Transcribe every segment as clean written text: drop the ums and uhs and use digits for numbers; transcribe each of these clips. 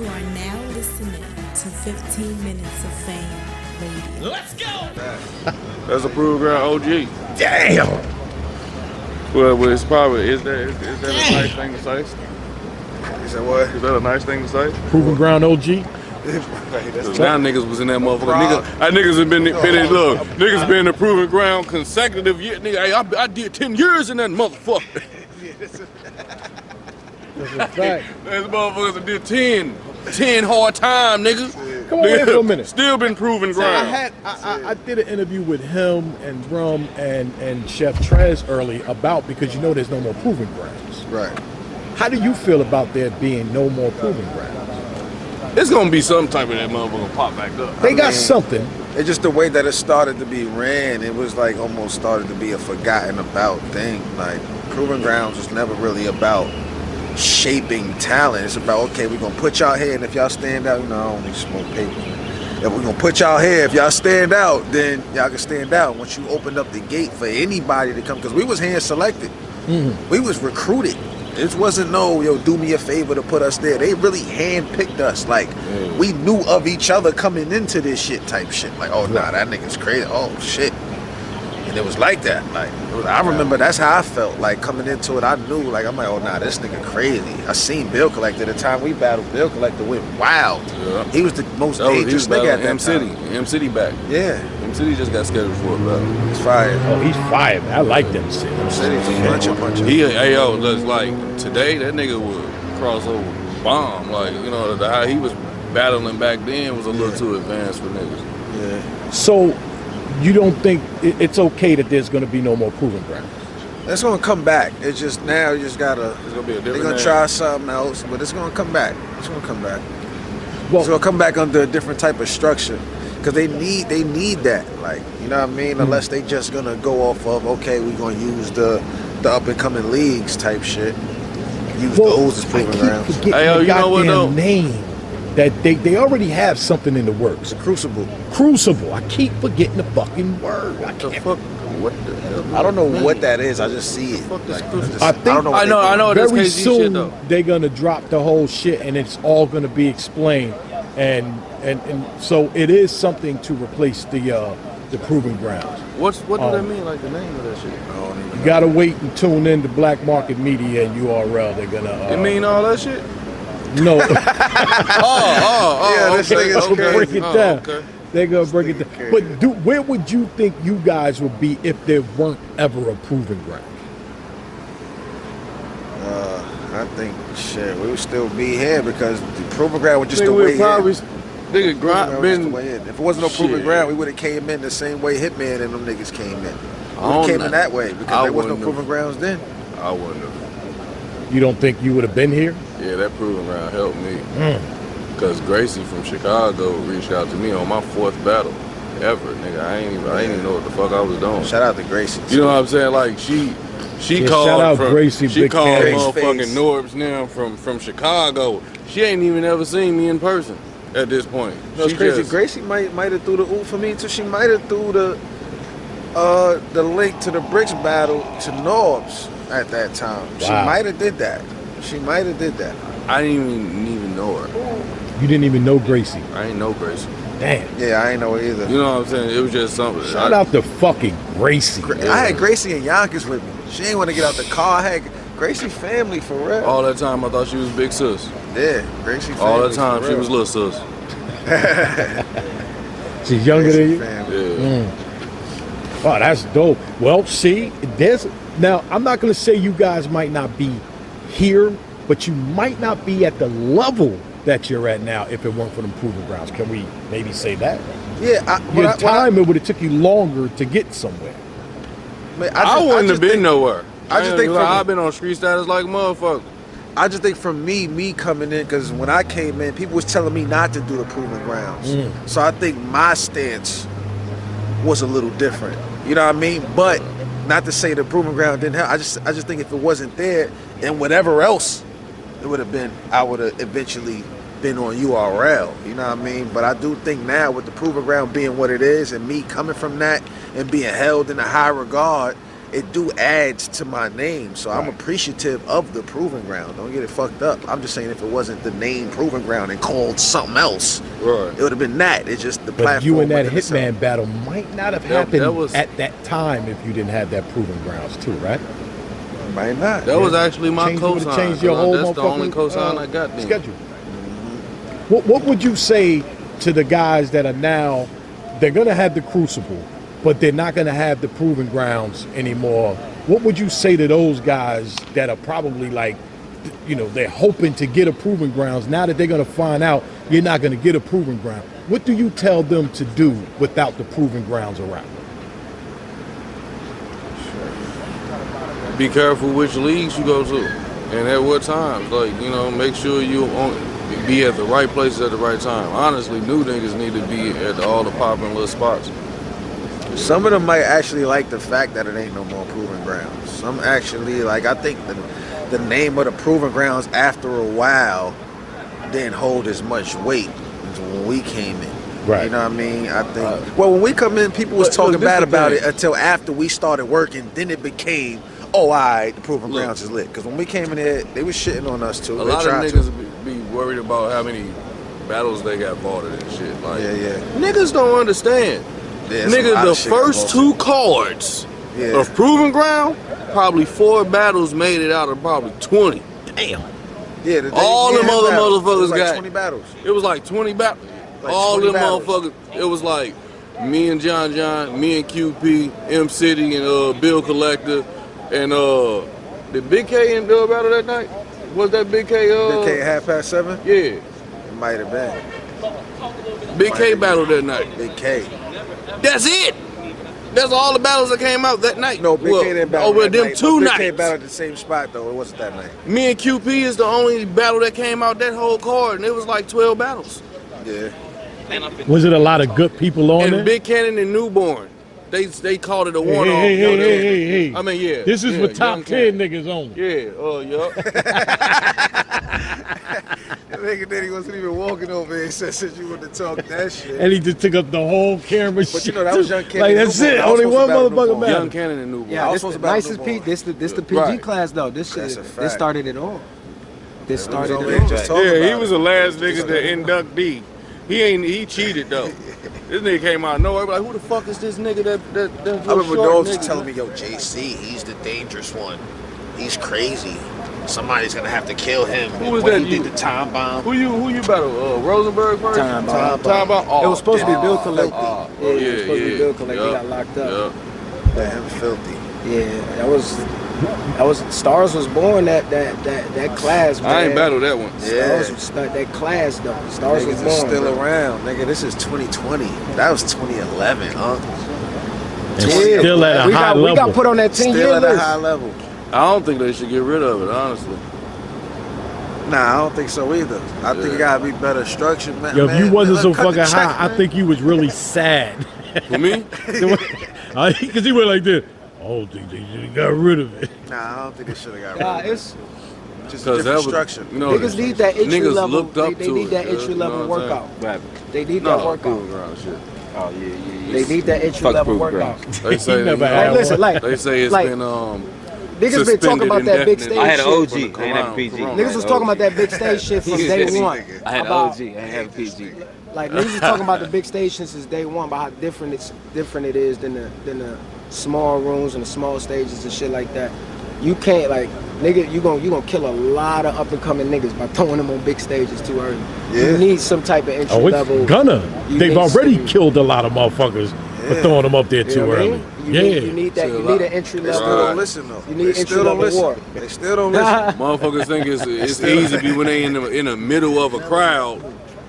You are now listening to 15 Minutes of Fame Radio. Let's go! That's a Proven Ground OG. Damn. Well, it's probably is that a nice thing to say? You said what? Is that a nice thing to say? Proven Ground OG. Now niggas was in that motherfucker. Niggas have been in look. Niggas been in the Proven Ground consecutive year. Nigga, hey, I did 10 years in that motherfucker. That's a fact. Those motherfuckers that did 10 hard time, niggas. Come on, wait for a minute. Still been Proven Ground. I did an interview with him and Rum and Chef Trez early about, because you know there's no more Proven Grounds. Right. How do you feel about there being no more Proven Grounds? It's gonna be some type of that motherfucker pop back up. They got something. It's just the way that it started to be ran. It was like almost started to be a forgotten about thing. Like Proven Grounds was never really about shaping talent. It's about, okay, we're gonna put y'all here, and if y'all stand out, you know, I only smoke paper. If we're gonna put y'all here, if y'all stand out, then y'all can stand out. Once you opened up the gate for anybody to come, because we was hand selected, we was recruited. It wasn't no, yo, do me a favor to put us there. They really handpicked us. Like, we knew of each other coming into this shit type shit. Like, oh, nah, that nigga's crazy. Oh, shit. And it was like that. Like, I remember that's how I felt. Like, coming into it, I knew, like, I'm like, oh, nah, this nigga crazy. I seen Bill Collector. The time we battled, Bill Collector went wild. Yeah. He was the most dangerous nigga at that M-City. time. M-City back. Yeah. M-City just got scheduled for a battle. He's fired. Oh, he's fired. I like them shit. M-City's a bunch of Hey, yo, looks like today that nigga would crossover bomb. Like, you know, how he was battling back then was a little too advanced for niggas. Yeah. So, you don't think it's okay that there's going to be no more Proven Grounds? It's gonna come back. It's just now you just gotta. It's gonna be a different. They're gonna name. try something else, but it's gonna come back. It's gonna come back. Well, It's gonna come back under a different type of structure, because they need that. Like, you know what I mean? Unless they just gonna go off of, okay, we're gonna use the up and coming leagues type shit. Use those as Proven Grounds. Hey, yo, you know what though? Name that they already have something in the works. It's a Crucible. Crucible. I keep forgetting the fucking word. I The can't. fuck? What the hell? I don't know what that is. I just see it. Fuck this Like, Crucible. I think- don't know. What I know. That's Very KZ soon shit though. they're gonna drop the whole shit, and it's all gonna be explained, and so it is something to replace the Proven Grounds. What do that mean? Like the name of that shit? You gotta wait and tune in to Black Market Media and URL. They're gonna. It mean all that shit? No. Yeah, this okay, nigga's They'll break it down. okay. They're gonna break it down. But where would you think you guys would be if there weren't ever a Proven Ground? I think shit, we would still be here because the Proven Ground was just Nigga, the we way probably in. nigga grind been. If it wasn't no Proven Shit. Ground, we would have came in the same way Hitman and them niggas came in. We don't came know. in that way because I there was no wouldn't have. Proven Grounds then. I wouldn't have. You don't think you would have been here? Yeah, that Proven Ground helped me. Cause Gracie from Chicago reached out to me on my 4th battle ever, nigga. I ain't even know what the fuck I was doing. Shout out to Gracie. You know what I'm saying? Like she Yeah, called shout out from Gracie, she big called fan. motherfucking Face. Norbs now from Chicago. She ain't even ever seen me in person at this point. No, it's She crazy. just- Gracie might have threw the oop for me too. She might have threw the link to the Bricks battle to Norbs at that time. She Wow. might have did that. She might have did that. I didn't even know her. You didn't even know Gracie. I ain't know Gracie. Damn. Yeah, I ain't know it either. You know what I'm saying? It was just something. Shout out to fucking Gracie. I had Gracie and Yonkers with me. She ain't want to get out the car. I had Gracie family for real. All that time I thought she was big sis. Yeah, Gracie family. All that time for she real. was little sis. She's younger than Gracie you? family. Yeah. Oh, that's dope. Well, see, now I'm not gonna say you guys might not be here, but you might not be at the level that you're at now if it weren't for them Proven Grounds. Can we maybe say that? Yeah, Your time, it would have took you longer to get somewhere. I wouldn't have been nowhere. I just think from- I've been on street status like a motherfucker. I just think from me coming in, because when I came in, people was telling me not to do the Proven Grounds. So I think my stance was a little different. You know what I mean? But not to say the Proven Ground didn't help. I just think if it wasn't there, and whatever else it would have been, I would have eventually been on URL. You know what I mean? But I do think now with the Proven Ground being what it is, and me coming from that and being held in a high regard, it do adds to my name. So I'm appreciative of the Proving Ground. Don't get it fucked up. I'm just saying if it wasn't the name Proving Ground and called something else, it would have been that. It's just the platform. But you and that within itself. Hitman battle might not have happened at that time if you didn't have that Proving Grounds too, right? Might not. That was actually my cosign. Changed your whole That's the only motherfucking, cosign I got then. schedule. What would you say to the guys that are now, they're going to have the Crucible, but they're not going to have the Proving Grounds anymore? What would you say to those guys that are probably like, you know, they're hoping to get a Proving Grounds now that they're going to find out you're not going to get a Proving Ground? What do you tell them to do without the Proving Grounds around? Be careful which leagues you go to and at what times. Like, you know, make sure you be at the right places at the right time. Honestly, new niggas need to be at all the popping little spots. Some of them might actually like the fact that it ain't no more Proving Grounds. Some actually, like, I think the name of the Proving Grounds after a while didn't hold as much weight as when we came in. Right. You know what I mean? I think, well, when we come in, people was talking bad about it until after we started working. Then it became, oh, all right, the Proving Grounds is lit. Because when we came in there, they was shitting on us too. A lot of niggas be worried about how many battles they got voted and shit. Like, niggas don't understand. Yeah, nigga, the first 2 cards of Proving Ground, probably 4 battles made it out of probably 20. Damn. Yeah, all them other motherfuckers like got 20 battles. It was like 20 battles. Like all 20 them battles. motherfuckers. It was like me and John, me and QP, M City, and Bill Collector, and did Big K and Bill battle that night? Was that Big K? Big K at 7:30? Yeah. It might have been. Big K battled that night. Big K. That's it. That's all the battles that came out that night. No, Big K didn't battle over that them night. 2 Big nights. K battled at the same spot though. It wasn't that night. Me and QP is the only battle that came out that whole card, and it was like 12 battles. Yeah. Was it a lot of good people on And there? Big Cannon and Newborn, they called it a one-off. Hey. I mean, yeah. This is yeah, for top 10 niggas only. That nigga Diddy wasn't even walking over here and said, since you want to talk that shit. And he just took up the whole camera shit. But you know, that was Young Cannon. Like, that's it. Only one motherfucker matters. Young Cannon and Newborn. Yeah, this nicest P. This the PG class though. This shit. This started it all. This started it all. Yeah, he was the last nigga to inductee. He cheated though. This nigga came out of nowhere, like, who the fuck is this nigga that I remember Dogs telling me, yo, JC, he's the dangerous one. He's crazy. Somebody's gonna have to kill him. Who was that? He did the time bomb. Who you battle? Rosenberg first? Time bomb. Oh, it was supposed to be Bill Collector. Yeah, it was supposed to be Bill Collector. He got locked up. Yeah, him filthy. Yeah, that was Stars was born that class. Man. I ain't battled that one. Stars was that class though. Stars was Niggas born. is still bro. around, nigga. This is 2020. That was 2011, huh? And still at a high level. We got put on that 10-year Still at a list. high level. I don't think they should get rid of it, honestly. Nah, I don't think so either. I think it gotta be better structured, man. Yo, if you wasn't so cut the fucking check, high, I man. think you was really sad. For me? Because he went like this. I don't think they should have got rid of it. Nah, I don't think they should have got rid of it. It's Just a Because that different was, structure. you know, niggas need that entry niggas level. looked up They to need it, that yeah, entry you know level what I'm workout. They need No, that workout. Proving Ground shit. Oh yeah. They need that entry level workout. They say, He never you know, had Listen, like they say it's like, been niggas been talking about that big stage indefinitely. I had an shit. OG. I ain't have a PG. Niggas was talking about that big stage shit from day one. I had an About- OG. I ain't have a PG. Like niggas was talking about the big station since day one, about how different it is than the small rooms and the small stages and shit like that. You can't like nigga, you gonna kill a lot of up and coming niggas by throwing them on big stages too early. Yeah. You need some type of entry Oh, level. it's gonna. You They've need already some- killed a lot of motherfuckers for throwing them up there You too know what I early. mean? You Yeah. need that. You need an entry They still level. don't listen though. You need They entry still don't level listen. war. They still don't listen. Motherfuckers think it's easy to be when they in the middle of a crowd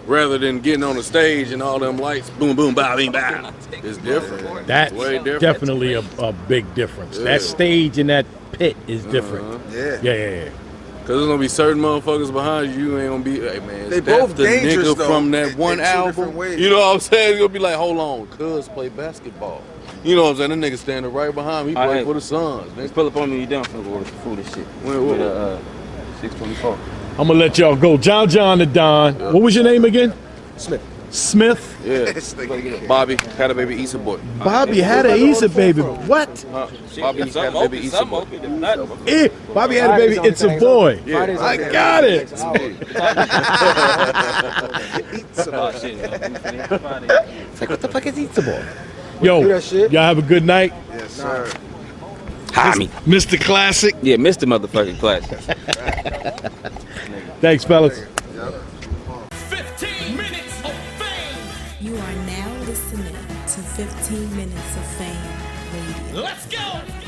rather than getting on the stage and all them lights, boom, boom, bow, bing, bow. It's different. That's Way different. definitely a big difference. Yeah. That stage and that pit is different. Yeah. Yeah. Cause there's gonna be certain motherfuckers behind you. You ain't gonna be, hey man, They is that both the dangerous, nigga though, from that in one two album. different ways. You know what I'm saying? It's gonna be like, hold on, cuz play basketball. You know what I'm saying? That nigga standing right behind me, he play Alright. for the Suns. Let's pull up on me. You down for the foolish shit. When- With 624. I'm gonna let y'all go. John the Don. What was your name again? Smith. Smith. Yeah. This nigga. Bobby had a baby Issa boy. Bobby had an Issa baby. What? Huh? Bobby had a baby Issa boy. Bobby had a baby. It's a boy. Fridays I on got it. Oh, It's like, what the fuck is Eatsa Boy? Yo, do that shit? y'all have a good night. Yes, sir. Hi, me. Mr. Classic. Yeah, Mr. Motherfucking Classic. Thanks, fellas. 15 minutes of fame. You are now listening to 15 Minutes of Fame Radio. Let's go.